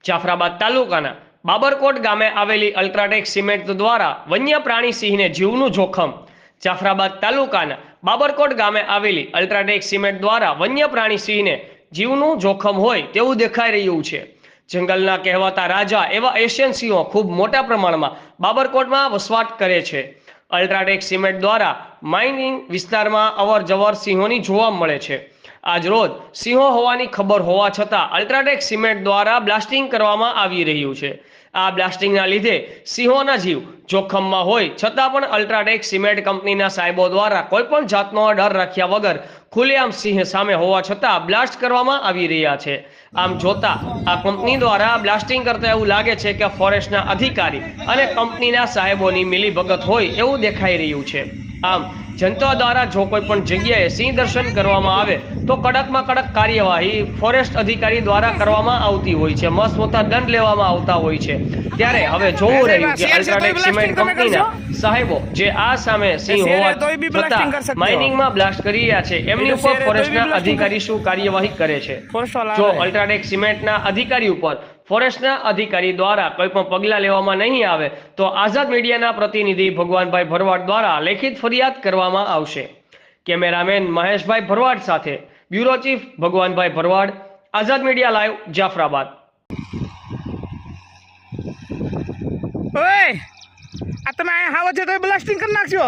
જાફરાબાદ તાલુકાના બાબરકોટ ગામે આવેલી અલ્ટ્રાટેક સિમેન્ટ દ્વારા વન્ય પ્રાણી સિંહને જીવનું જોખમ. જાફરાબાદ તાલુકાના બાબરકોટ ગામે આવેલી અલ્ટ્રાટેક સિમેન્ટ દ્વારા વન્ય પ્રાણી સિંહને જીવનું જોખમ હોય તેવું દેખાઈ રહ્યું છે. જંગલના કહેવાતા રાજા એવા એશિયન સિંહો ખૂબ મોટા પ્રમાણમાં બાબરકોટમાં વસવાટ કરે છે. અલ્ટ્રાટેક સિમેન્ટ દ્વારા માઇનિંગ વિસ્તારમાં અવર જવર સિંહોની જોવા મળે છે. આજ રોજ સિંહો હોવાની ખબર હોવા છતાં અલ્ટ્રાટેક સિમેન્ટ દ્વારા બ્લાસ્ટિંગ કરવામાં આવી રહ્યું છે. આ બ્લાસ્ટિંગના લીધે સિંહોના જીવ જોખમમાં હોય છતાં પણ અલ્ટ્રાટેક સિમેન્ટ કંપનીના સાહેબો દ્વારા કોઈપણ જાતનો ડર રાખ્યા વગર ખુલ્લેઆમ સિંહ સામે હોવા છતાં બ્લાસ્ટ કરવામાં આવી રહ્યા છે. આમ જોતા આ કંપની દ્વારા બ્લાસ્ટિંગ કરતા એવું લાગે છે કે ફોરેસ્ટના અધિકારી અને કંપનીના સાહેબોની મિલીભગત હોય એવું દેખાઈ રહ્યું છે. આમ જનતા દ્વારા જો કોઈ પણ જગ્યાએ સિંહ દર્શન કરવામાં આવે તો કડકમાં કડક કાર્યવાહી ફોરેસ્ટ અધિકારી દ્વારા કરવામાં આવતી હોય છે, મસ્ત મોટા દંડ લેવામાં આવતા હોય છે. ત્યારે હવે જોવું રહ્યું કે અલ્ટ્રાટેક સિમેન્ટ કંપનીના સાહેબો જે આ સામે સિંહ હોવા છતાં માઇનિંગમાં બ્લાસ્ટ કરી રહ્યા છે એમની ઉપર ફોરેસ્ટના અધિકારી શું કાર્યવાહી કરે છે. જો અલ્ટ્રાટેક સિમેન્ટના અધિકારી ઉપર ફોરેસ્ટના અધિકારી દ્વારા કોઈ પણ પગલાં લેવામાં નહીં આવે તો આઝાદ મીડિયાના પ્રતિનિધિ ભગવાનભાઈ ભરવાડ દ્વારા લેખિત ફરિયાદ કરવામાં આવશે. કેમેરામેન મહેશભાઈ ભરવાડ સાથે બ્યુરો ચીફ ભગવાનભાઈ ભરવાડ, આઝાદ મીડિયા લાઈવ, જાફરાબાદ. ઓય આ તમે અહીંયા હાવ છે તો બ્લાસ્ટિંગ કરી નાખશો.